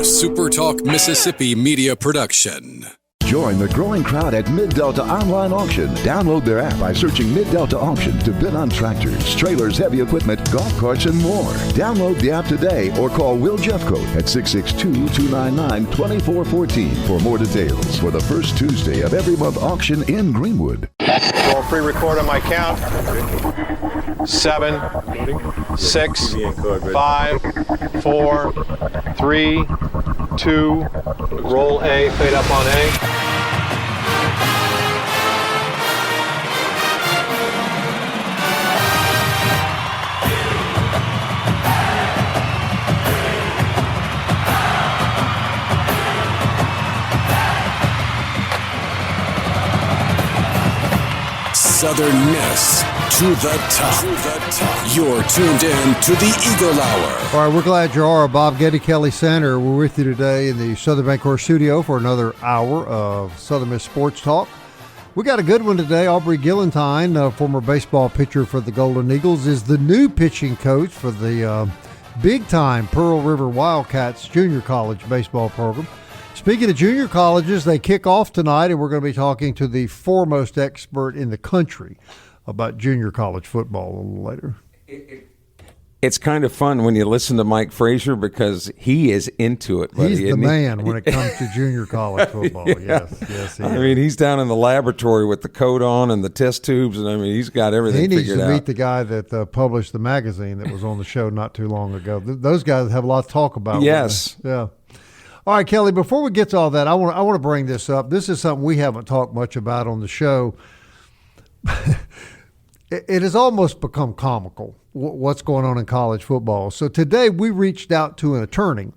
SuperTalk Mississippi media production. Join the growing crowd at Mid-Delta Online Auction. Download their app by searching Mid-Delta Auction to bid on tractors, trailers, heavy equipment, golf carts, and more. Download the app today or call Will Jeffcoat at 662-299-2414 for more details for the first Tuesday of every month auction in Greenwood. Roll pre-record on my count. 7, 6, 5, 4, 3, 2, roll A, fade up on A. Southern Miss to the top. You're tuned in to the Eagle Hour. All right, we're glad you are. Bob Getty, Kelly Sander. We're with you today in the Southern Bancorp studio for another hour of Southern Miss Sports Talk. We got a good one today. Aubrey Gillentine, former baseball pitcher for the Golden Eagles, is the new pitching coach for the big-time Pearl River Wildcats junior college baseball program. Speaking of junior colleges, they kick off tonight, and we're going to be talking to the foremost expert in the country about junior college football a little later. It's kind of fun when you listen to Mike Frazer because he is into it. Buddy, he's the man when it comes to junior college football. Yeah. Yes, he I is. mean, he's down in the laboratory with the coat on and the test tubes, and I mean, he's got everything figured out. He needs to meet the guy that published the magazine that was on the show not too long ago. Those guys have a lot to talk about. Yes. Yeah. All right, Kelly, before we get to all that, I want to bring this up. This is something we haven't talked much about on the show. It has almost become comical, what's going on in college football. So today we reached out to an attorney,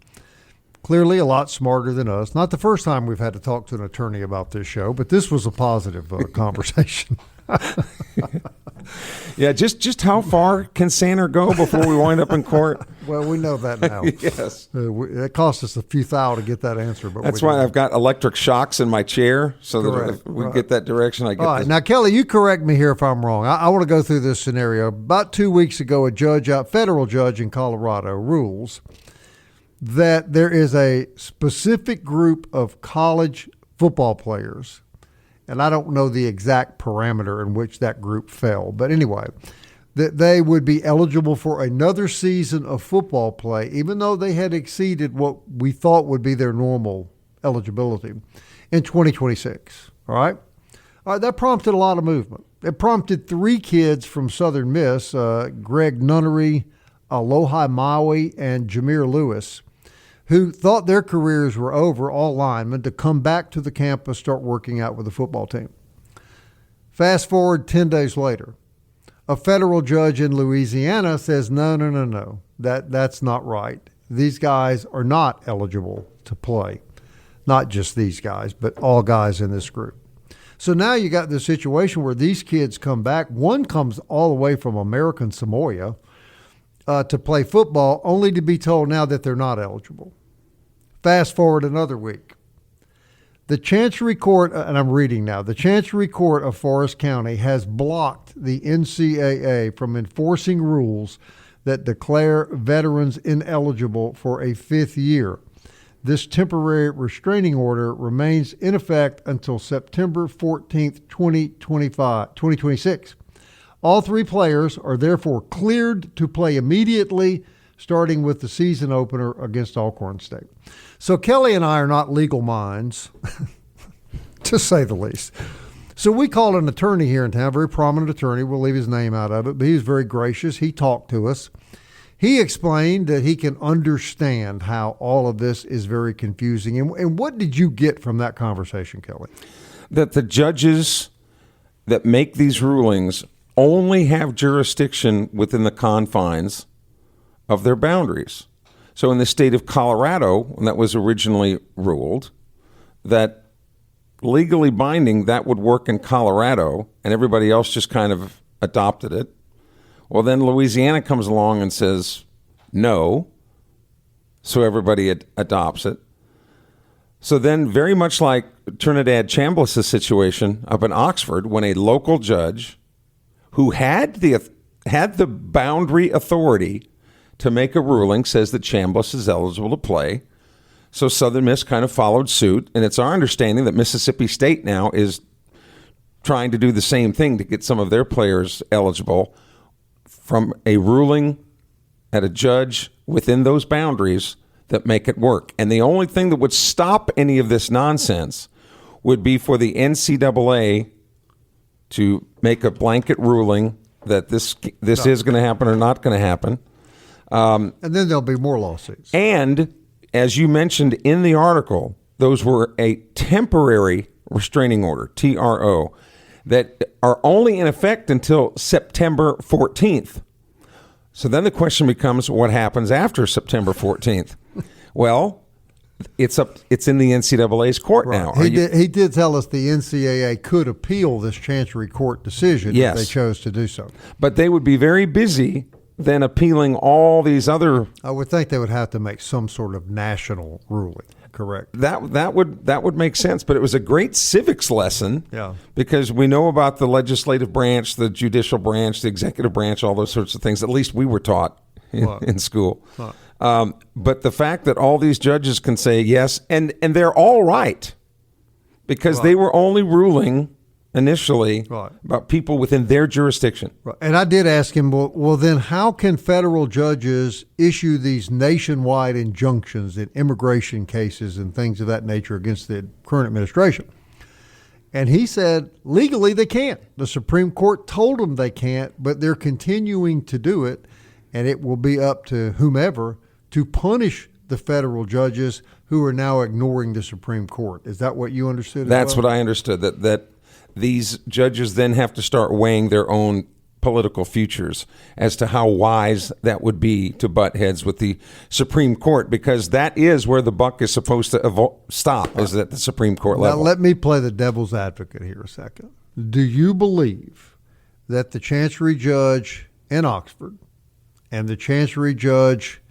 clearly a lot smarter than us. Not the first time we've had to talk to an attorney about this show, but this was a positive conversation. Yeah, just how far can Sander go before we wind up in court? Well, we know that now. Yes. It cost us a few thou to get that answer. But that's why I've got electric shocks in my chair so that if we get that direction, I get all right. Now, Kelly, you correct me here if I'm wrong. I want to go through this scenario. About 2 weeks ago, a federal judge in Colorado rules that there is a specific group of college football players, and I don't know the exact parameter in which that group fell. But anyway, that they would be eligible for another season of football play, even though they had exceeded what we thought would be their normal eligibility in 2026. All right? All right, that prompted a lot of movement. It prompted 3 kids from Southern Miss, Greg Nunnery, Alohi Maui, and Jameer Lewis, who thought their careers were over, all linemen, to come back to the campus, start working out with the football team. Fast forward 10 days later, a federal judge in Louisiana says, no, that's not right. These guys are not eligible to play. Not just these guys, but all guys in this group. So now you got this situation where these kids come back. One comes all the way from American Samoa to play football, only to be told now that they're not eligible. Fast forward another week. The Chancery Court, and I'm reading now, the Chancery Court of Forest County has blocked the NCAA from enforcing rules that declare veterans ineligible for a 5th year. This temporary restraining order remains in effect until September 14th, 2026. All 3 players are therefore cleared to play immediately, starting with the season opener against Alcorn State. So Kelly and I are not legal minds, to say the least. So we called an attorney here in town, a very prominent attorney. We'll leave his name out of it, but he was very gracious. He talked to us. He explained that he can understand how all of this is very confusing. And what did you get from that conversation, Kelly? That the judges that make these rulings only have jurisdiction within the confines of their boundaries. So in the state of Colorado, when that was originally ruled, that legally binding, that would work in Colorado, and everybody else just kind of adopted it. Well, then Louisiana comes along and says no, so everybody adopts it. So then, very much like Trinidad Chambliss' situation up in Oxford, when a local judge who had the boundary authority to make a ruling says that Chambliss is eligible to play, So Southern Miss kind of followed suit, and it's our understanding that Mississippi State now is trying to do the same thing to get some of their players eligible from a ruling at a judge within those boundaries that make it work. And the only thing that would stop any of this nonsense would be for the NCAA to make a blanket ruling that this is going to happen or not going to happen. And then there'll be more lawsuits. And as you mentioned in the article, those were a temporary restraining order, TRO, that are only in effect until September 14th. So then the question becomes, what happens after September 14th? Well, it's in the NCAA's court now. He did tell us the NCAA could appeal this Chancery Court decision if they chose to do so. But they would be very busy then appealing all these other. I would think they would have to make some sort of national ruling. Correct. That would make sense, but it was a great civics lesson. Yeah. Because we know about the legislative branch, the judicial branch, the executive branch, all those sorts of things. At least we were taught in school. But the fact that all these judges can say yes, and they're all right, because they were only ruling initially about people within their jurisdiction. Right. And I did ask him, well, then how can federal judges issue these nationwide injunctions in immigration cases and things of that nature against the current administration? And he said, legally they can't. The Supreme Court told them they can't, but they're continuing to do it, and it will be up to whomever to punish the federal judges who are now ignoring the Supreme Court. Is that what you understood? That's what I understood, that these judges then have to start weighing their own political futures as to how wise that would be to butt heads with the Supreme Court, because that is where the buck is supposed to stop, is at the Supreme Court level. Now, let me play the devil's advocate here a second. Do you believe that the Chancery Judge in Oxford and the Chancery Judge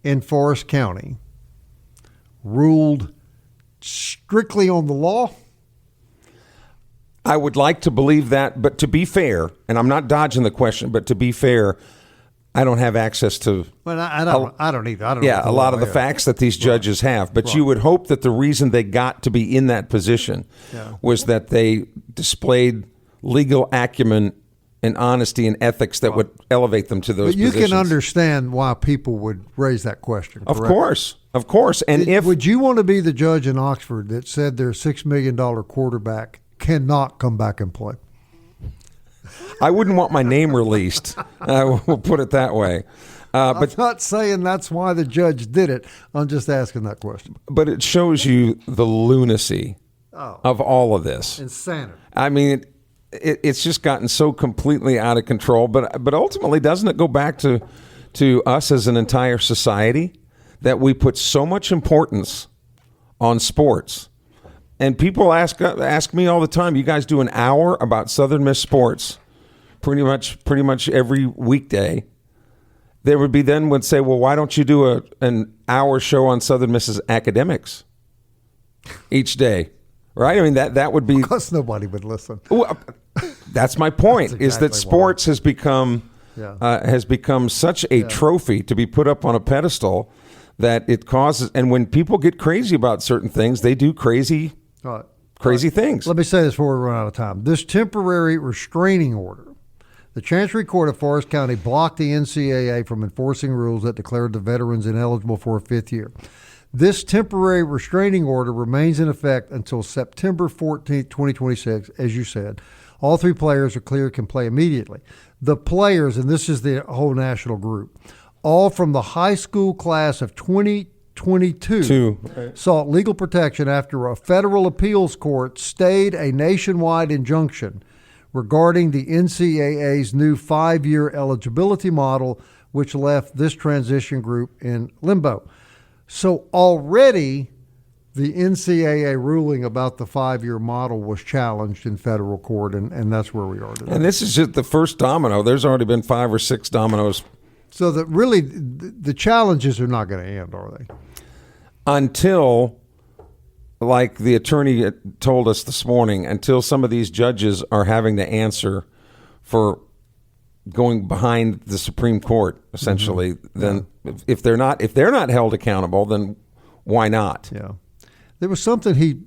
in Forest County ruled strictly on the law? I would like to believe that, but to be fair, and I'm not dodging the question, but to be fair, I don't have access to. Well, I don't either. I don't know a lot of the facts that these judges have. But you would hope that the reason they got to be in that position was that they displayed legal acumen and honesty and ethics that would elevate them to those positions. But you can understand why people would raise that question, correct? Of course. And would you want to be the judge in Oxford that said their $6 million quarterback cannot come back and play? I wouldn't want my name released. We'll put it that way. I'm not saying that's why the judge did it. I'm just asking that question. But it shows you the lunacy of all of this. Insanity. I mean, it's just gotten so completely out of control. But ultimately, doesn't it go back to us as an entire society that we put so much importance on sports? And people ask me all the time, you guys do an hour about Southern Miss sports pretty much every weekday. There would be then would say, well, why don't you do an hour show on Southern Miss's academics each day? Right? I mean, that would be... Because nobody would listen. Well, that's my point, that's exactly is that sports has become such a trophy to be put up on a pedestal that it causes... And when people get crazy about certain things, they do crazy things. Let me say this before we run out of time. This temporary restraining order, the Chancery Court of Forest County blocked the NCAA from enforcing rules that declared the veterans ineligible for a fifth year. This temporary restraining order remains in effect until September 14th, 2026, as you said. All three players are cleared, can play immediately. The players, and this is the whole national group, all from the high school class of 2022 sought legal protection after a federal appeals court stayed a nationwide injunction regarding the NCAA's new 5-year eligibility model, which left this transition group in limbo. So already the NCAA ruling about the 5-year model was challenged in federal court, and that's where we are today. And this is just the first domino. There's already been 5 or 6 dominoes. So that really the challenges are not going to end, are they? Until, like the attorney told us this morning, until some of these judges are having to answer for going behind the Supreme Court, essentially, then if they're not held accountable, then why not? Yeah. There was something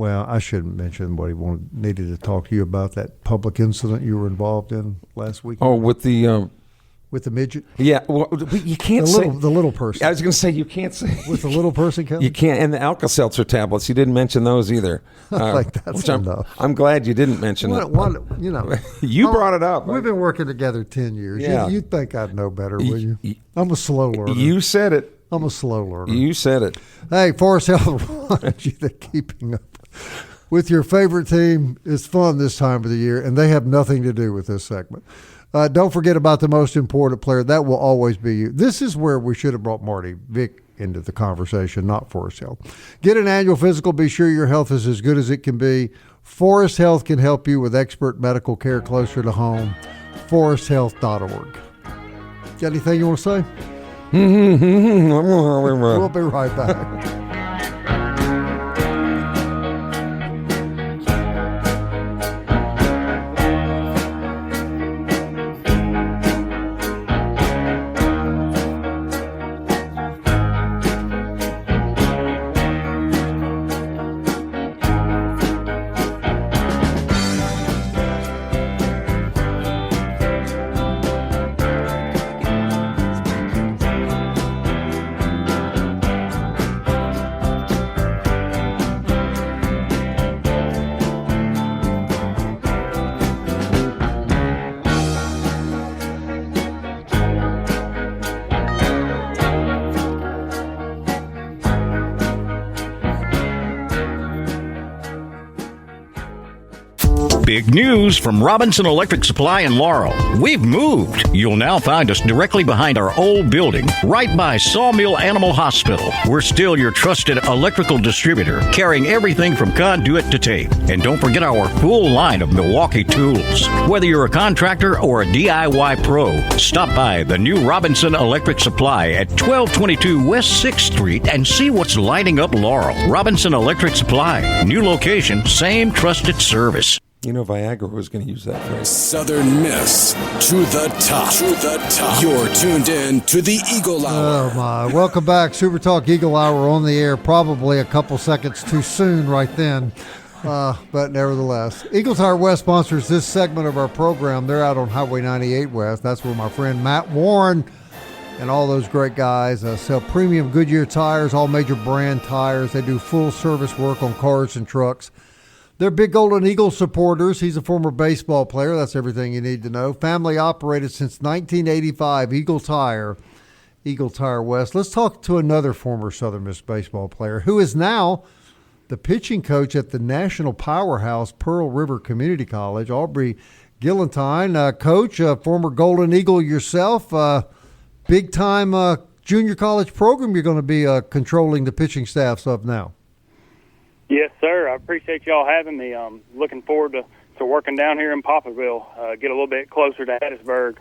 I shouldn't mention what he needed to talk to you about, that public incident you were involved in last week. Oh, with the midget? Yeah, well, you can't say the little person. I was going to say you can't say with the little person, Kevin? You can't, and the Alka-Seltzer tablets. You didn't mention those either. Like that's enough. I'm glad you didn't mention that. You brought it up. We've been working together 10 years. Yeah. You'd think I'd know better, would you? I'm a slow learner. You said it. I'm a slow learner. You said it. Hey, Forest Health reminds you that keeping up with your favorite team is fun this time of the year, and they have nothing to do with this segment. Don't forget about the most important player. That will always be you. This is where we should have brought Marty Vick into the conversation, not Forest Health. Get an annual physical. Be sure your health is as good as it can be. Forest Health can help you with expert medical care closer to home. ForestHealth.org. Got anything you want to say? We'll be right back. Big news from Robinson Electric Supply in Laurel. We've moved. You'll now find us directly behind our old building, right by Sawmill Animal Hospital. We're still your trusted electrical distributor, carrying everything from conduit to tape. And don't forget our full line of Milwaukee tools. Whether you're a contractor or a DIY pro, stop by the new Robinson Electric Supply at 1222 West 6th Street and see what's lighting up Laurel. Robinson Electric Supply. New location, same trusted service. You know, Viagra was going to use that phrase. Southern Miss to the top. To the top. You're tuned in to the Eagle Hour. Oh, my. Welcome back. SuperTalk Eagle Hour on the air. Probably a couple seconds too soon right then. But nevertheless, Eagle Tire West sponsors this segment of our program. They're out on Highway 98 West. That's where my friend Matt Warren and all those great guys sell premium Goodyear tires, all major brand tires. They do full service work on cars and trucks. They're big Golden Eagle supporters. He's a former baseball player. That's everything you need to know. Family operated since 1985. Eagle Tire West. Let's talk to another former Southern Miss baseball player who is now the pitching coach at the national powerhouse Pearl River Community College, Aubrey Gillentine. Coach, former Golden Eagle yourself, big-time junior college program you're going to be controlling the pitching staffs of now. Yes, sir. I appreciate y'all having me. Looking forward to working down here in Poplarville, get a little bit closer to Hattiesburg.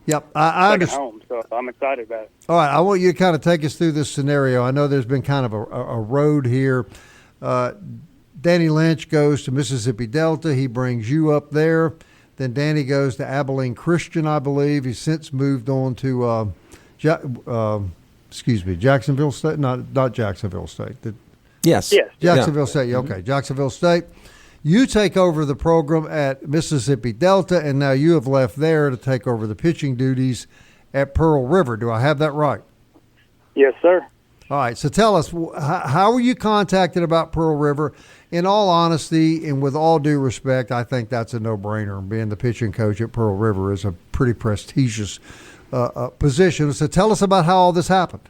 Yep, I understand. Home, so I'm excited about it. All right, I want you to kind of take us through this scenario. I know there's been kind of a road here. Danny Lynch goes to Mississippi Delta. He brings you up there. Then Danny goes to Abilene Christian, I believe. He's since moved on to Jacksonville State. Not Jacksonville State. Yes. Jacksonville State. Okay, Jacksonville State. You take over the program at Mississippi Delta, and now you have left there to take over the pitching duties at Pearl River. Do I have that right? Yes, sir. All right. So tell us, how were you contacted about Pearl River? In all honesty and with all due respect, I think that's a no-brainer. Being the pitching coach at Pearl River is a pretty prestigious position. So tell us about how all this happened.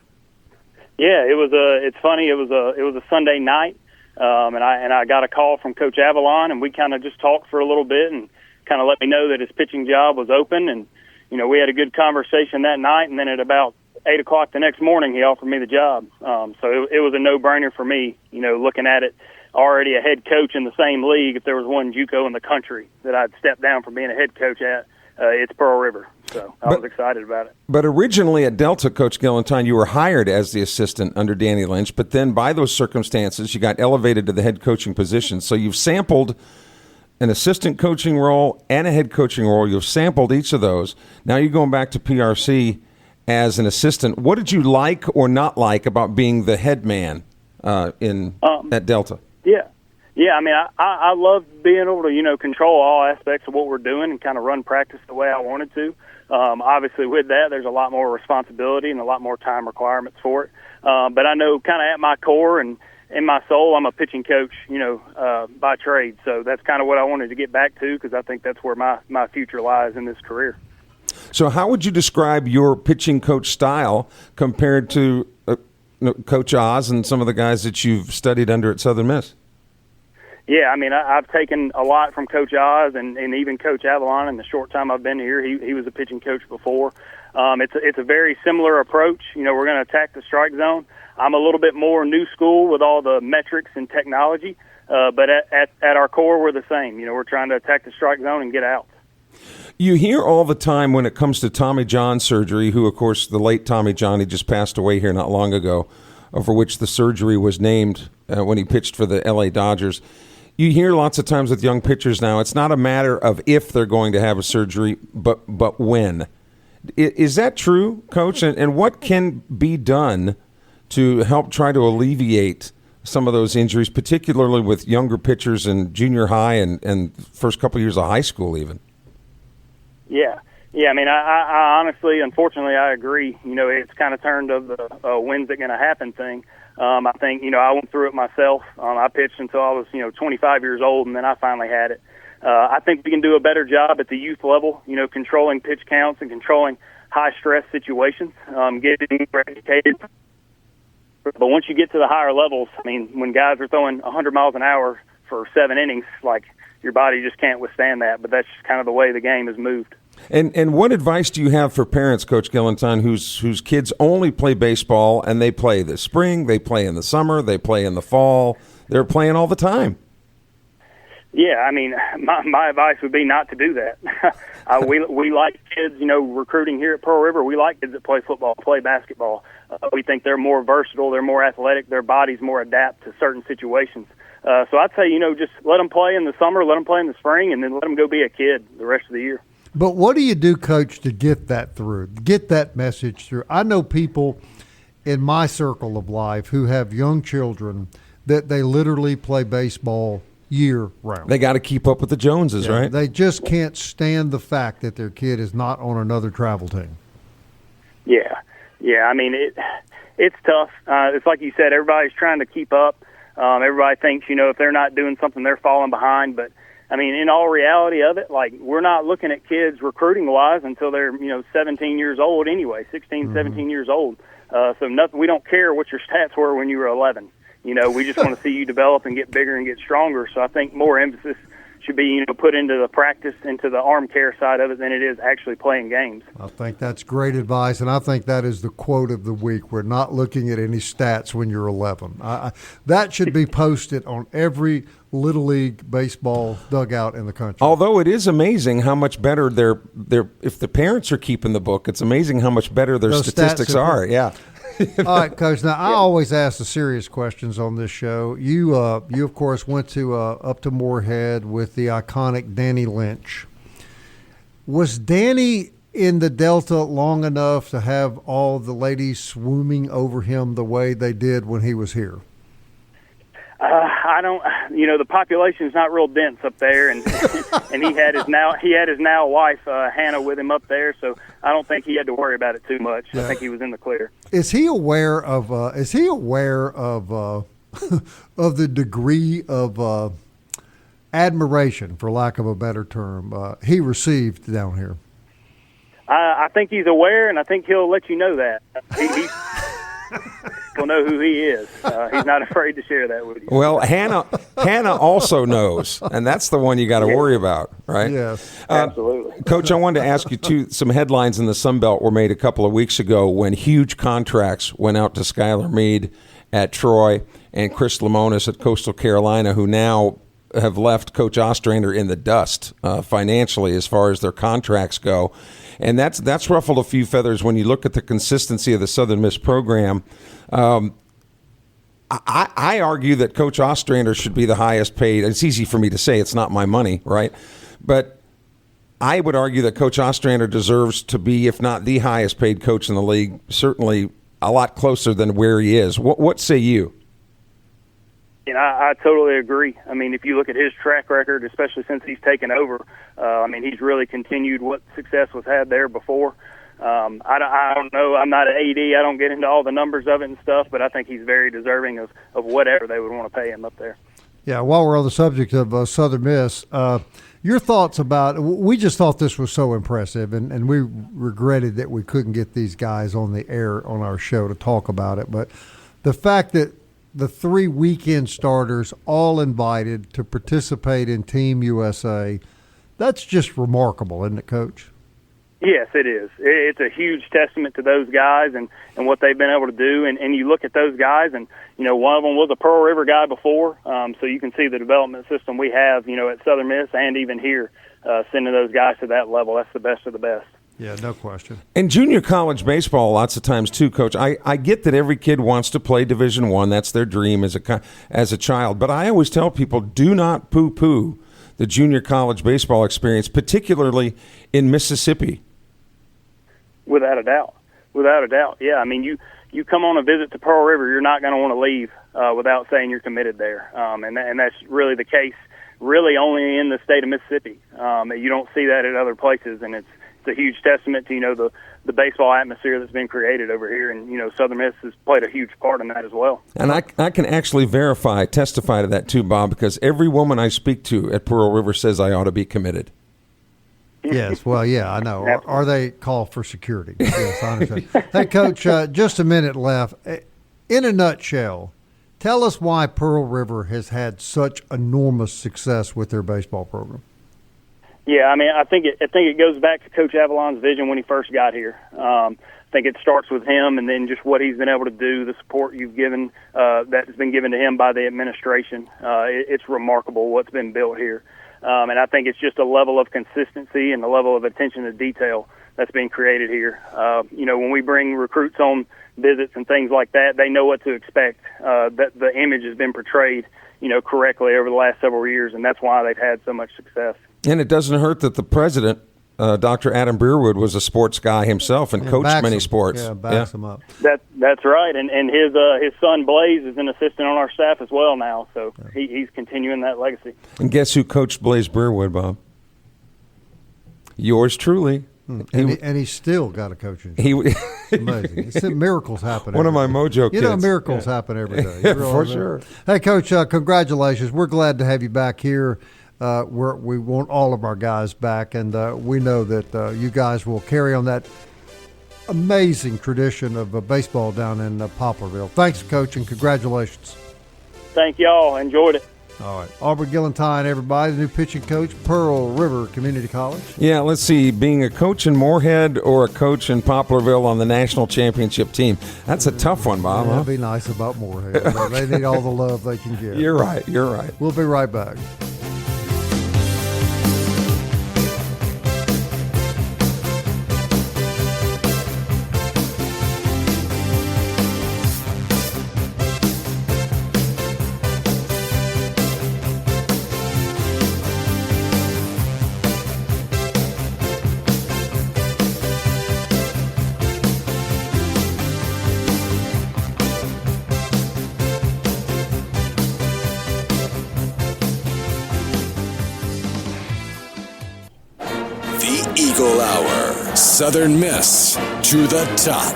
Yeah, it was it's funny. It was a Sunday night, and I got a call from Coach Avalon, and we kind of just talked for a little bit, and kind of let me know that his pitching job was open, and we had a good conversation that night, and then at about 8 o'clock the next morning, he offered me the job. So it was a no-brainer for me. Looking at it, already a head coach in the same league. If there was one JUCO in the country that I'd step down from being a head coach at, it's Pearl River. So I was excited about it. But originally at Delta, Coach Gillentine, you were hired as the assistant under Danny Lynch, but then by those circumstances, you got elevated to the head coaching position. So you've sampled an assistant coaching role and a head coaching role. You've sampled each of those. Now you're going back to PRC as an assistant. What did you like or not like about being the head man at Delta? Yeah. I mean, I love being able to, control all aspects of what we're doing and kind of run practice the way I wanted to. Obviously, with that, there's a lot more responsibility and a lot more time requirements for it. But I know kind of at my core and in my soul, I'm a pitching coach, by trade. So that's kind of what I wanted to get back to, because I think that's where my future lies in this career. So how would you describe your pitching coach style compared to Coach Oz and some of the guys that you've studied under at Southern Miss? Yeah, I mean, I've taken a lot from Coach Oz and even Coach Avalon in the short time I've been here. He was a pitching coach before. It's a very similar approach. We're going to attack the strike zone. I'm a little bit more new school with all the metrics and technology, but at our core, we're the same. We're trying to attack the strike zone and get out. You hear all the time when it comes to Tommy John surgery, who, of course, the late Tommy John, he just passed away here not long ago, for which the surgery was named when he pitched for the L.A. Dodgers. You hear lots of times with young pitchers now, it's not a matter of if they're going to have a surgery, but when. Is that true, Coach? And what can be done to help try to alleviate some of those injuries, particularly with younger pitchers in junior high and first couple of years of high school even? Yeah. I mean, I honestly, unfortunately, I agree. It's kind of turned to the when's it going to happen thing. I think, I went through it myself. I pitched until I was, 25 years old, and then I finally had it. I think we can do a better job at the youth level, controlling pitch counts and controlling high-stress situations, getting more educated. But once you get to the higher levels, I mean, when guys are throwing 100 miles an hour for 7 innings, your body just can't withstand that. But that's just kind of the way the game has moved. And what advice do you have for parents, Coach Gillentine, whose kids only play baseball, and they play this spring, they play in the summer, they play in the fall, they're playing all the time? Yeah, I mean, my advice would be not to do that. We like kids, recruiting here at Pearl River. We like kids that play football, play basketball. We think they're more versatile, they're more athletic, their bodies more adapt to certain situations. So I'd say, just let them play in the summer, let them play in the spring, and then let them go be a kid the rest of the year. But what do you do, Coach, to get that through, get that message through? I know people in my circle of life who have young children that they literally play baseball year round. They got to keep up with the Joneses, right? They just can't stand the fact that their kid is not on another travel team. Yeah. I mean, it's tough. It's like you said, everybody's trying to keep up. Everybody thinks, if they're not doing something, they're falling behind. But, I mean, in all reality of it, we're not looking at kids recruiting-wise until they're, 17 years old anyway, 16, 17 years old. So we don't care what your stats were when you were 11. We just want to see you develop and get bigger and get stronger. So I think more emphasis should be, put into the practice, into the arm care side of it than it is actually playing games. I think that's great advice, and I think that is the quote of the week. We're not looking at any stats when you're 11. That should be posted on every Little League baseball dugout in the country. Although it is amazing how much better their if the parents are keeping the book, it's amazing how much better their Those statistics are. Yeah. All right, Coach. Now, I always ask the serious questions on this show. You of course, went to up to Moorhead with the iconic Danny Lynch. Was Danny in the Delta long enough to have all the ladies swooning over him the way they did when he was here? I don't. The population's not real dense up there, and and he had his now wife Hannah with him up there, so I don't think he had to worry about it too much. Yeah. I think he was in the clear. Is he aware of of the degree of admiration, for lack of a better term, he received down here? I think he's aware, and I think he'll let you know that. He'll know who he is. He's not afraid to share that with you. Well, Hannah also knows, and that's the one you got to worry about, right? Yes, absolutely. Coach, I wanted to ask you, too, some headlines in the Sun Belt were made a couple of weeks ago when huge contracts went out to Skylar Meade at Troy and Chris Lemonis at Coastal Carolina, who now have left Coach Ostrander in the dust financially as far as their contracts go. And that's ruffled a few feathers when you look at the consistency of the Southern Miss program. I argue that Coach Ostrander should be the highest paid. It's easy for me to say. It's not my money, right? But I would argue that Coach Ostrander deserves to be, if not the highest paid coach in the league, certainly a lot closer than where he is. What say you? And I totally agree. I mean, if you look at his track record, especially since he's taken over, I mean, he's really continued what success was had there before. I don't know. I'm not an AD. I don't get into all the numbers of it and stuff, but I think he's very deserving of whatever they would want to pay him up there. Yeah, while we're on the subject of Southern Miss, your thoughts about – we just thought this was so impressive, and we regretted that we couldn't get these guys on the air on our show to talk about it. But the fact that the 3 weekend starters all invited to participate in Team USA, that's just remarkable, isn't it, Coach? Yes, it is. It's a huge testament to those guys and what they've been able to do. And you look at those guys, and, you know, one of them was a Pearl River guy before, so you can see the development system we have, you know, at Southern Miss and even here, sending those guys to that level. That's the best of the best. Yeah, no question. And junior college baseball, lots of times too, Coach. I get that every kid wants to play Division I. That's their dream as a child. But I always tell people, do not poo-poo the junior college baseball experience, particularly in Mississippi. Without a doubt. Without a doubt. Yeah, I mean, you come on a visit to Pearl River, you're not going to want to leave without saying you're committed there. And that's really the case, really only in the state of Mississippi. You don't see that at other places, and it's a huge testament to, you know, the baseball atmosphere that's been created over here. And, you know, Southern Miss has played a huge part in that as well. And I can actually testify to that too, Bob, because every woman I speak to at Pearl River says I ought to be committed. Yes, well, yeah, I know. Or they call for security. Yes, I understand. Hey, Coach, just a minute left. In a nutshell, tell us why Pearl River has had such enormous success with their baseball program. Yeah, I mean, I think it goes back to Coach Avalon's vision when he first got here. I think it starts with him, and then just what he's been able to do, the support you've given, that has been given to him by the administration. It's remarkable what's been built here. And I think it's just a level of consistency and a level of attention to detail that's being created here. You know, when we bring recruits on visits and things like that, they know what to expect. That the image has been portrayed, you know, correctly over the last several years, and that's why they've had so much success. And it doesn't hurt that the president, Dr. Adam Breerwood, was a sports guy himself and coached many sports. Yeah, backs him up. That's right, and his son Blaze is an assistant on our staff as well now, so he's continuing that legacy. And guess who coached Blaze Breerwood, Bob? Yours truly. And he's still got a coaching job. It's amazing. It's miracles happen. One of my mojo kids. You know, miracles happen every day. Yeah, for sure. Hey, Coach, congratulations. We're glad to have you back here. We want all of our guys back, and we know that you guys will carry on that amazing tradition of baseball down in Poplarville. Thanks, Coach, and congratulations. Thank y'all. Enjoyed it. All right. Aubrey Gillentine, everybody, the new pitching coach, Pearl River Community College. Yeah, let's see, being a coach in Moorhead or a coach in Poplarville on the national championship team. That's a tough one, Bob. That'd be nice about Moorhead. They need all the love they can get. You're right. We'll be right back. Eagle Hour, Southern Miss to the top.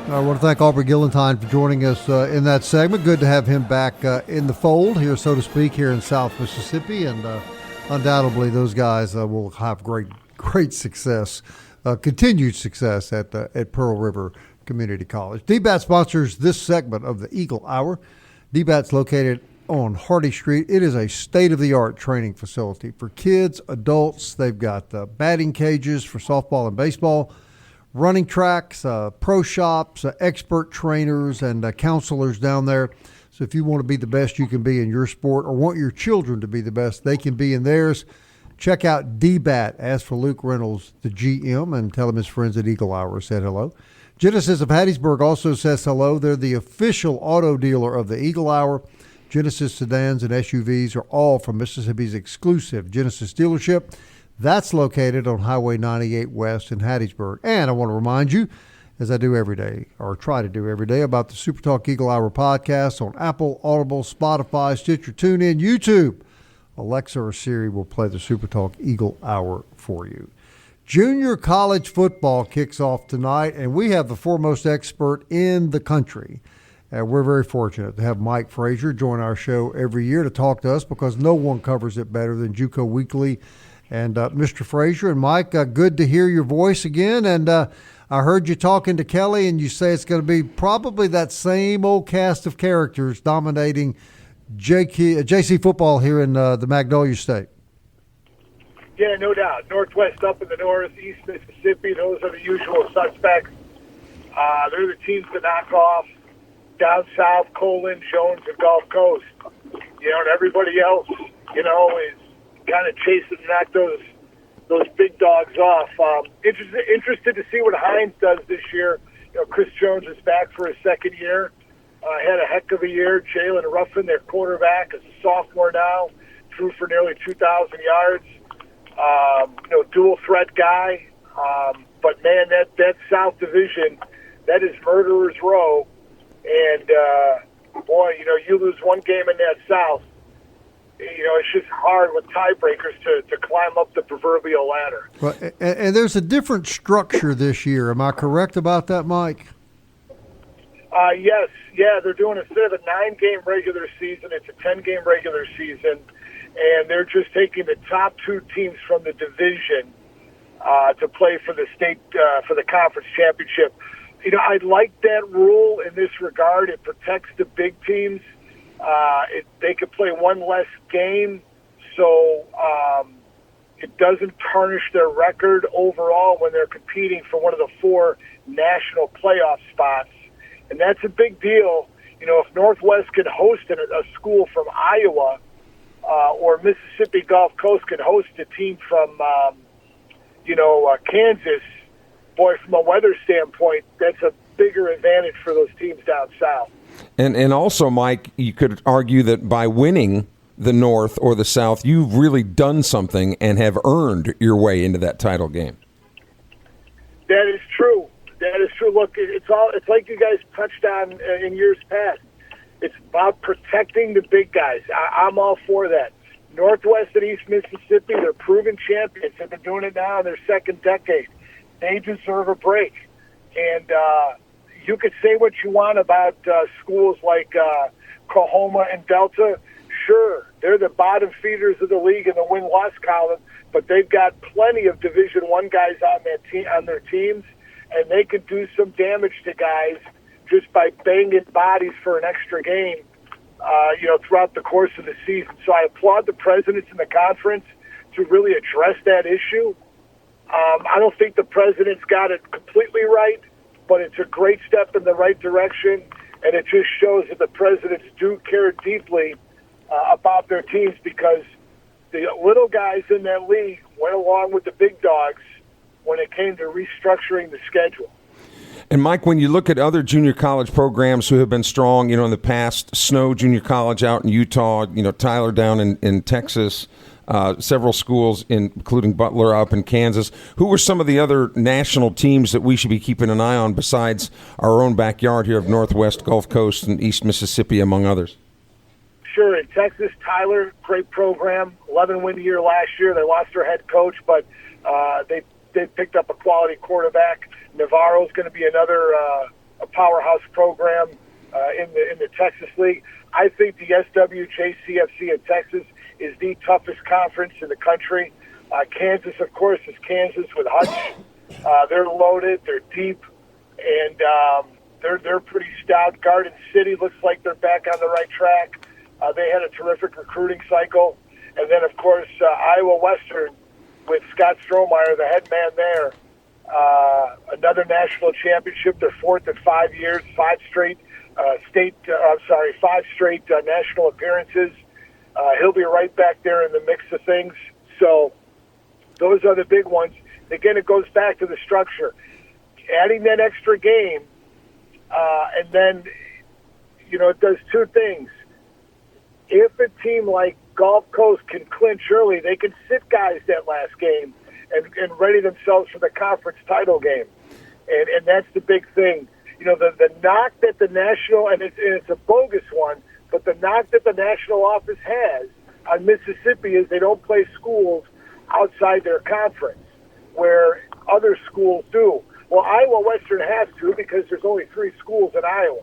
I want to thank Aubrey Gillentine for joining us in that segment. Good to have him back in the fold here, so to speak, here in South Mississippi, and undoubtedly those guys will have great success, continued success at Pearl River Community College. DBAT sponsors this segment of the Eagle Hour. DBAT's located on Hardy Street. It is a state-of-the-art training facility for kids, adults. They've got batting cages for softball and baseball, running tracks, pro shops, expert trainers, and counselors down there. So if you want to be the best you can be in your sport or want your children to be the best they can be in theirs, check out DBAT. Ask for Luke Reynolds, the GM, and tell him his friends at Eagle Hour said hello. Genesis of Hattiesburg also says hello. They're the official auto dealer of the Eagle Hour. Genesis sedans and SUVs are all from Mississippi's exclusive Genesis dealership. That's located on Highway 98 West in Hattiesburg. And I want to remind you, as I do every day, or try to do every day, about the SuperTalk Eagle Hour podcast on Apple, Audible, Spotify, Stitcher, TuneIn, YouTube. Alexa or Siri will play the SuperTalk Eagle Hour for you. Junior college football kicks off tonight, and we have the foremost expert in the country. We're very fortunate to have Mike Frazer join our show every year to talk to us because no one covers it better than JUCO Weekly. And Mr. Frazer and Mike, good to hear your voice again. And I heard you talking to Kelly, and you say it's going to be probably that same old cast of characters dominating JC football here in the Magnolia State. Yeah, no doubt. Northwest up in the north, East Mississippi, those are the usual suspects. They're the teams to knock off. Down south, Colin, Jones, and Gulf Coast. And everybody else, is kind of chasing to knock those big dogs off. Interested to see what Hines does this year. Chris Jones is back for his second year. Had a heck of a year. Jalen Ruffin, their quarterback, is a sophomore now. Threw for nearly 2,000 yards. Dual threat guy. But man, that South Division, that is murderer's row. And boy, you lose one game in that South. It's just hard with tiebreakers to climb up the proverbial ladder. Well, and there's a different structure this year. Am I correct about that, Mike? Yes. Yeah, they're doing instead of a 9-game regular season, it's a 10-game regular season, and they're just taking the top 2 teams from the division to play for the state for the conference championship. I like that rule in this regard. It protects the big teams. They could play one less game, so it doesn't tarnish their record overall when they're competing for one of the 4 national playoff spots. And that's a big deal. If Northwest can host a school from Iowa or Mississippi Gulf Coast can host a team from, Kansas, boy, from a weather standpoint, that's a bigger advantage for those teams down south. And also, Mike, you could argue that by winning the North or the South, you've really done something and have earned your way into that title game. That is true. That is true. Look, it's like you guys touched on in years past. It's about protecting the big guys. I'm all for that. Northwest and East Mississippi, they're proven champions. They've been doing it now in their second decade. They deserve a break. And you could say what you want about schools like Coahoma and Delta. Sure, they're the bottom feeders of the league in the win-loss column, but they've got plenty of Division I guys on their teams, and they could do some damage to guys just by banging bodies for an extra game, throughout the course of the season. So I applaud the presidents in the conference to really address that issue. I don't think the president's got it completely right, but it's a great step in the right direction, and it just shows that the presidents do care deeply about their teams because the little guys in that league went along with the big dogs when it came to restructuring the schedule. And, Mike, when you look at other junior college programs who have been strong, in the past, Snow Junior College out in Utah, Tyler down in Texas, several schools, including Butler up in Kansas. Who were some of the other national teams that we should be keeping an eye on besides our own backyard here of Northwest, Gulf Coast, and East Mississippi, among others? Sure. In Texas, Tyler, great program, 11-win year last year. They lost their head coach, but they picked up a quality quarterback. Navarro's going to be another a powerhouse program in the Texas League. I think the SWJCFC in Texas is the toughest conference in the country. Kansas, of course, is Kansas with Hutch. They're loaded, they're deep, and they're pretty stout. Garden City looks like they're back on the right track. They had a terrific recruiting cycle. And then, of course, Iowa Western with Scott Strohmeyer, the head man there. Another national championship. They're fourth in 5 years, 5 straight national appearances. He'll be right back there in the mix of things. So those are the big ones. Again, it goes back to the structure. Adding that extra game, and then, it does two things. If a team like Gulf Coast can clinch early, they can sit guys that last game and ready themselves for the conference title game. And that's the big thing. You know, the knock that the national, and it's a bogus one, but the knock that the national office has on Mississippi is they don't play schools outside their conference, where other schools do. Well, Iowa Western has to because there's only 3 schools in Iowa.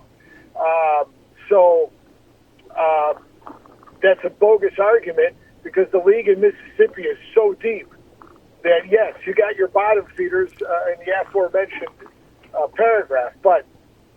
That's a bogus argument because the league in Mississippi is so deep that, yes, you got your bottom feeders in the aforementioned paragraph, but,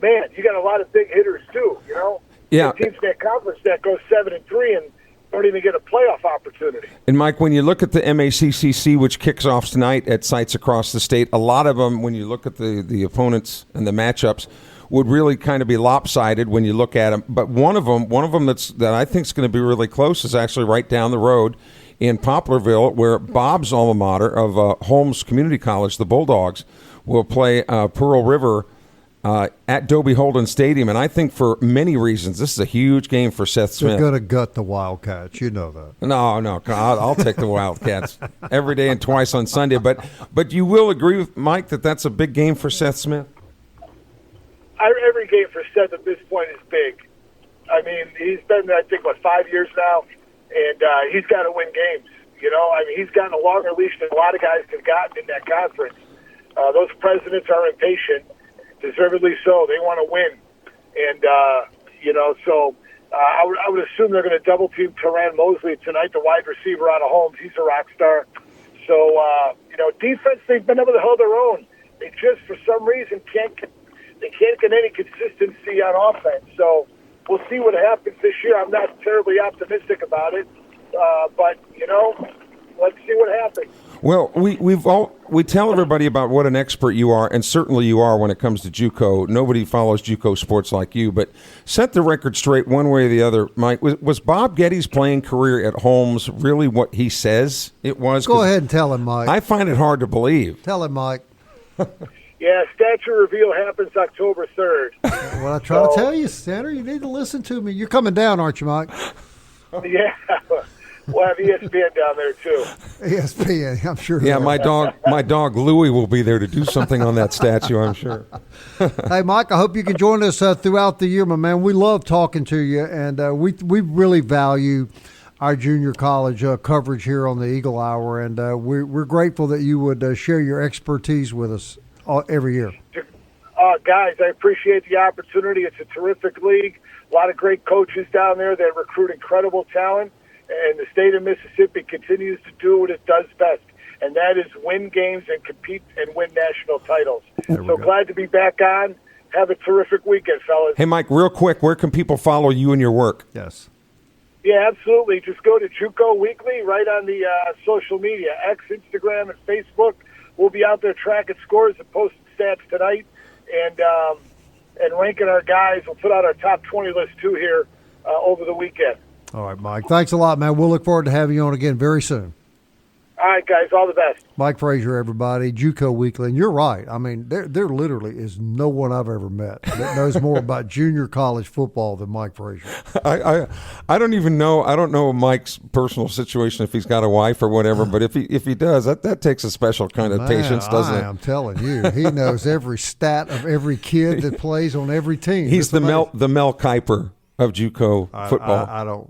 man, you got a lot of big hitters too, you know? Yeah. The teams in that conference that go 7-3 and don't even get a playoff opportunity. And, Mike, when you look at the MACCC, which kicks off tonight at sites across the state, a lot of them, when you look at the opponents and the matchups, would really kind of be lopsided when you look at them. But one of them that I think is going to be really close is actually right down the road in Poplarville, where Bob's alma mater of Holmes Community College, the Bulldogs, will play Pearl River at Dobie Holden Stadium. And I think for many reasons, this is a huge game for Seth Smith. They're going to gut the Wildcats. You know that. No, I'll take the Wildcats every day and twice on Sunday. But you will agree with Mike that that's a big game for Seth Smith? Every game for Seth at this point is big. I mean, he's been, I think, 5 years now, and he's got to win games. You know, I mean, he's gotten a longer leash than a lot of guys have gotten in that conference. Those presidents are impatient, deservedly so. They want to win. And, so I would assume they're going to double-team Teran Mosley tonight, the wide receiver out of Holmes. He's a rock star. So, defense, they've been able to hold their own. They just, for some reason, can't get any consistency on offense. So we'll see what happens this year. I'm not terribly optimistic about it, but let's see what happens. Well, we tell everybody about what an expert you are, and certainly you are when it comes to JUCO. Nobody follows JUCO sports like you, but set the record straight one way or the other. Mike, was Bob Getty's playing career at Holmes really what he says it was? Go ahead and tell him, Mike. I find it hard to believe. Tell him, Mike. Yeah, statue reveal happens October 3rd. Well, I try to tell you, Senator, you need to listen to me. You're coming down, aren't you, Mike? Yeah. We'll have ESPN down there, too. ESPN, I'm sure. Yeah, my dog Louie will be there to do something on that statue, I'm sure. Hey, Mike, I hope you can join us throughout the year, my man. We love talking to you, and we really value our junior college coverage here on the Eagle Hour, and we're grateful that you would share your expertise with us every year. Guys, I appreciate the opportunity. It's a terrific league. A lot of great coaches down there that recruit incredible talent, and the state of Mississippi continues to do what it does best, and that is win games and compete and win national titles. So glad to be back on. Have a terrific weekend, fellas. Hey, Mike, real quick, where can people follow you and your work? Yes. Yeah, absolutely. Just go to JUCO Weekly right on the social media, X, Instagram, and Facebook. We'll be out there tracking scores and posting stats tonight and ranking our guys. We'll put out our top 20 list, too, here over the weekend. All right, Mike. Thanks a lot, man. We'll look forward to having you on again very soon. All right, guys. All the best. Mike Frazer, everybody, JUCO Weekly. And you're right. I mean, there literally is no one I've ever met that knows more about junior college football than Mike Frazer. I don't even know. I don't know Mike's personal situation, if he's got a wife or whatever. But if he does, that takes a special kind of patience, doesn't it? I'm telling you, he knows every stat of every kid that plays on every team. He's the Mel Kiper of JUCO football.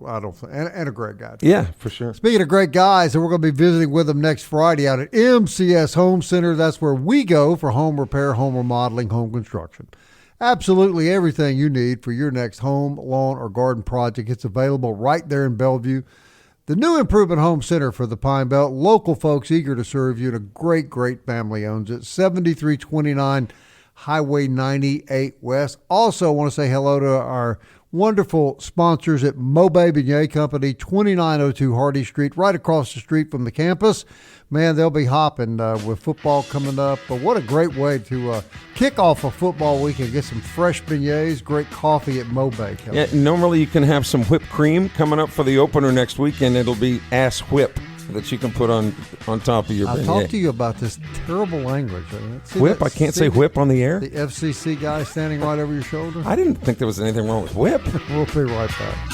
I don't think, and a great guy. Yeah, for sure. Speaking of great guys, and we're going to be visiting with them next Friday out at MCS Home Center. That's where we go for home repair, home remodeling, home construction. Absolutely everything you need for your next home, lawn, or garden project. It's available right there in Bellevue. The new Improvement Home Center for the Pine Belt. Local folks eager to serve you, and a great, great family owns it. 7329 Highway 98 West. Also want to say hello to our wonderful sponsors at Mobay Beignet Company, 2902 Hardy Street, right across the street from the campus. Man, they'll be hopping with football coming up. But what a great way to kick off a football weekend. Get some fresh beignets, great coffee at Mobay Company. Yeah, normally you can have some whipped cream coming up for the opener next weekend. It'll be ass whip that you can put on top of your beignet. I talked to you about this terrible language. Whip? I can't say whip on the air? The FCC guy standing right over your shoulder? I didn't think there was anything wrong with whip. We'll be right back.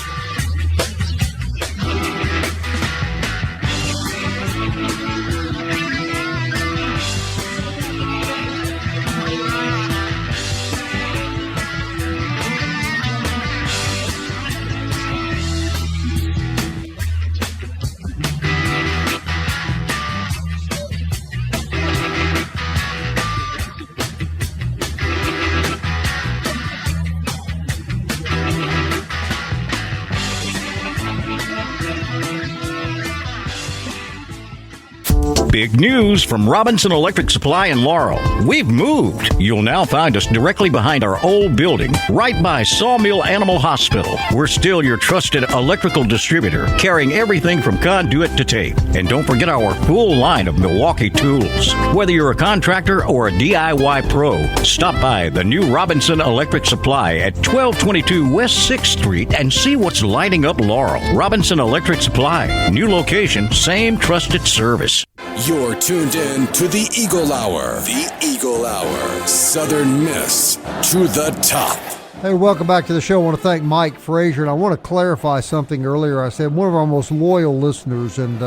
Big news from Robinson Electric Supply in Laurel. We've moved. You'll now find us directly behind our old building, right by Sawmill Animal Hospital. We're still your trusted electrical distributor, carrying everything from conduit to tape. And don't forget our full line of Milwaukee tools. Whether you're a contractor or a DIY pro, stop by the new Robinson Electric Supply at 1222 West 6th Street and see what's lighting up Laurel. Robinson Electric Supply. New location, same trusted service. You're tuned in to the Eagle Hour. The Eagle Hour. Southern Miss to the top. Hey, welcome back to the show. I want to thank Mike Frazer, and I want to clarify something earlier. I said one of our most loyal listeners, and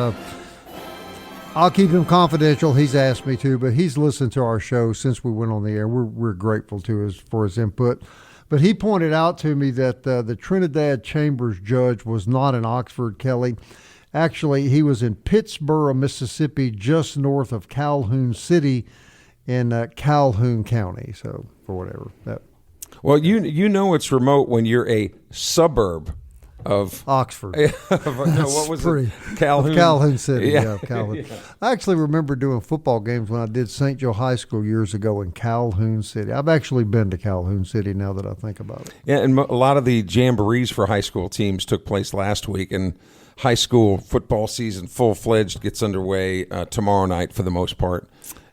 I'll keep him confidential. He's asked me to, but he's listened to our show since we went on the air. We're grateful to for his input. But he pointed out to me that the Trinidad Chambers judge was not in Oxford, Kelly. Actually, he was in Pittsburgh, Mississippi, just north of Calhoun City in Calhoun County. So, for whatever. Well, you know it's remote when you're a suburb of Oxford. What was it? Calhoun City. Yeah. Calhoun. Yeah. I actually remember doing football games when I did St. Joe High School years ago in Calhoun City. I've actually been to Calhoun City now that I think about it. Yeah, and a lot of the jamborees for high school teams took place last week, and high school football season full-fledged gets underway tomorrow night for the most part.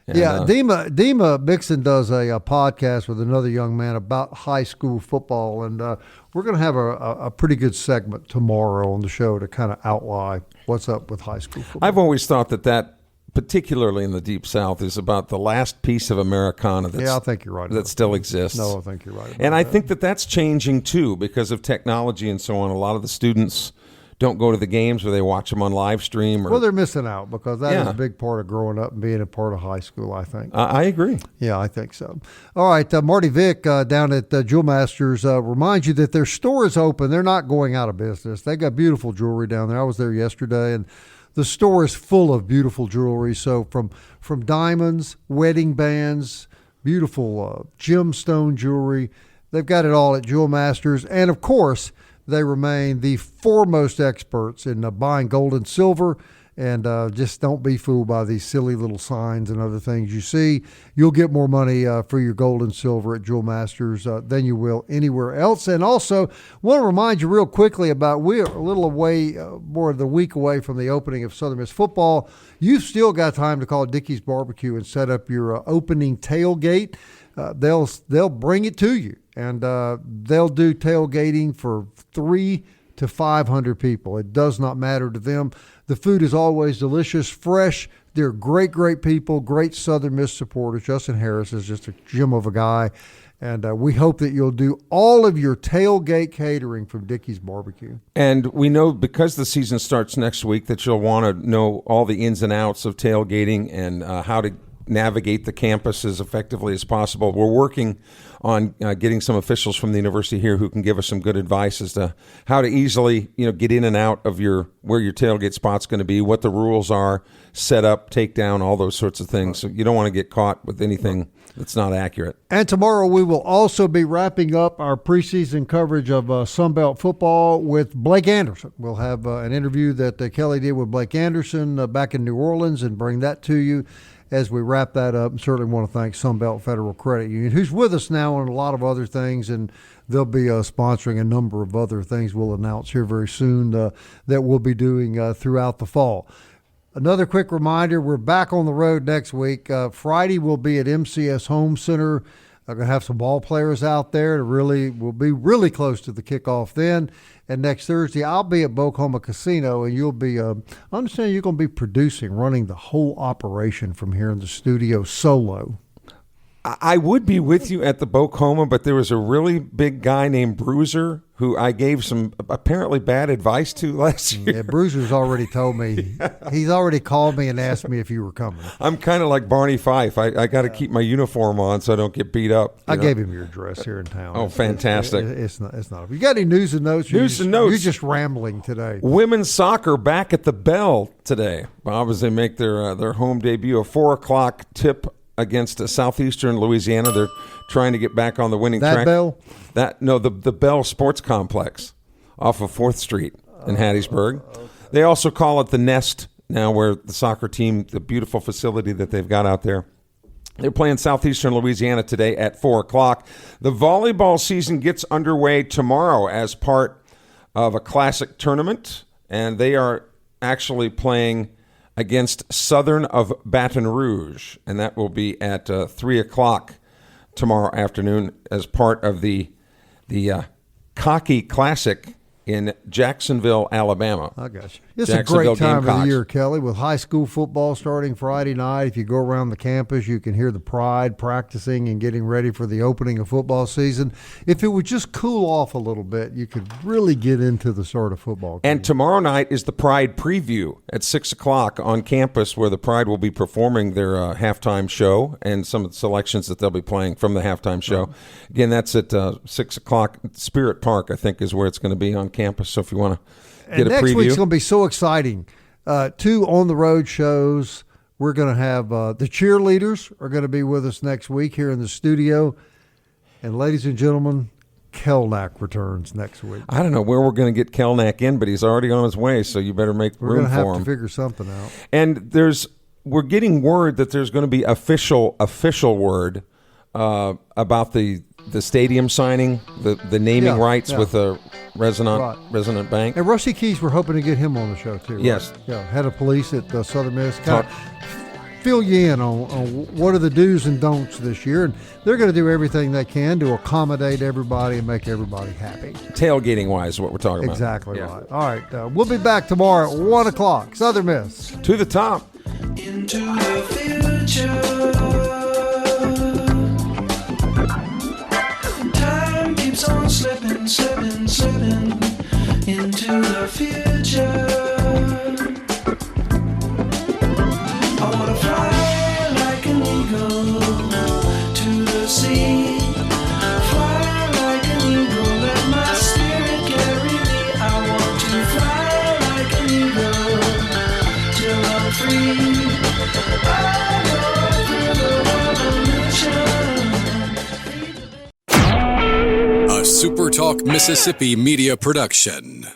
And, Dima Mixon does a podcast with another young man about high school football, and we're going to have a pretty good segment tomorrow on the show to kind of outline what's up with high school football. I've always thought that particularly in the Deep South, is about the last piece of Americana I think you're right. that still exists. No, I think you're right. And I think that's changing, too, because of technology and so on. A lot of the students don't go to the games, or they watch them on live stream. Well, they're missing out, because that is a big part of growing up and being a part of high school, I think. I agree. Yeah, I think so. All right, Marty Vick down at Jewel Masters reminds you that their store is open. They're not going out of business. They got beautiful jewelry down there. I was there yesterday, and the store is full of beautiful jewelry. So from diamonds, wedding bands, beautiful gemstone jewelry. They've got it all at Jewel Masters. And, of course, they remain the foremost experts in buying gold and silver, and just don't be fooled by these silly little signs and other things you see. You'll get more money for your gold and silver at Jewel Masters than you will anywhere else. And also, want to remind you real quickly about we're a little away, more than a week away from the opening of Southern Miss football. You've still got time to call Dickey's Barbecue and set up your opening tailgate. They'll bring it to you, and they'll do tailgating for 300 to 500 people. It does not matter to them. The food is always delicious, fresh. They're great people, great Southern Miss supporters. Justin Harris is just a gem of a guy, and we hope that you'll do all of your tailgate catering from Dickey's Barbecue. And we know, because the season starts next week, that you'll want to know all the ins and outs of tailgating and how to navigate the campus as effectively as possible. We're working on getting some officials from the university here who can give us some good advice as to how to easily, get in and out of where your tailgate spot's going to be, what the rules are, set up, take down, all those sorts of things. So you don't want to get caught with anything that's not accurate. And tomorrow we will also be wrapping up our preseason coverage of Sunbelt football with Blake Anderson. We'll have an interview that Kelly did with Blake Anderson back in New Orleans and bring that to you as we wrap that up. And certainly want to thank Sunbelt Federal Credit Union, who's with us now on a lot of other things, and they'll be sponsoring a number of other things we'll announce here very soon that we'll be doing throughout the fall. Another quick reminder, we're back on the road next week. Friday we'll be at MCS Home Center. I'm going to have some ball players out there. We'll be really close to the kickoff then. And next Thursday, I'll be at Bocoma Casino, and you'll be, I understand you're going to be running the whole operation from here in the studio solo. I would be with you at the Bocoma, but there was a really big guy named Bruiser who I gave some apparently bad advice to last year. Yeah, Bruiser's already told me. He's already called me and asked me if you were coming. I'm kind of like Barney Fife. I got to keep my uniform on so I don't get beat up. I gave him your address here in town. Oh, fantastic. It's not. You got any news and notes? News and notes. You're just rambling today. Women's soccer back at the Bell today, Bob, as they make their home debut. A 4:00 tip against Southeastern Louisiana. They're trying to get back on the winning track. Bell? The Bell Sports Complex off of 4th Street in Hattiesburg. Okay. They also call it the Nest now where the soccer team, the beautiful facility that they've got out there. They're playing Southeastern Louisiana today at 4 o'clock. The volleyball season gets underway tomorrow as part of a classic tournament, and they are actually playing against Southern of Baton Rouge, and that will be at 3 o'clock tomorrow afternoon as part of the Cocky Classic in Jacksonville, Alabama. I got you. It's a great time of the year, Kelly, with high school football starting Friday night. If you go around the campus, you can hear the Pride practicing and getting ready for the opening of football season. If it would just cool off a little bit, you could really get into the start of football game. And tomorrow night is the Pride preview at 6 o'clock on campus, where the Pride will be performing their halftime show and some of the selections that they'll be playing from the halftime show. Again, that's at 6 o'clock. Spirit Park, I think, is where it's going to be on campus. So if you want to get a preview. Next week's going to be so exciting. 2 on-the-road shows. We're going to have the cheerleaders are going to be with us next week here in the studio. And ladies and gentlemen, Kelnack returns next week. I don't know where we're going to get Kelnack in, but he's already on his way, so you better make room for him. We're going to have to figure something out. And we're getting word that there's going to be official word about the stadium signing, the naming rights with a Resonant Bank. And Rusty Keys, we're hoping to get him on the show too. Right? Yes. Yeah, head of police at Southern Miss. Kind of fill you in on what are the do's and don'ts this year. And they're going to do everything they can to accommodate everybody and make everybody happy. Tailgating wise is what we're talking about. Exactly right. All right. We'll be back tomorrow at 1 o'clock. Southern Miss. To the top. Into the future. On slipping into the future. I wanna fly like an eagle to the sea. Fly like an eagle, let my spirit carry me. I want to fly like an eagle till I'm free. I go through the revolution. A SuperTalk Mississippi media production.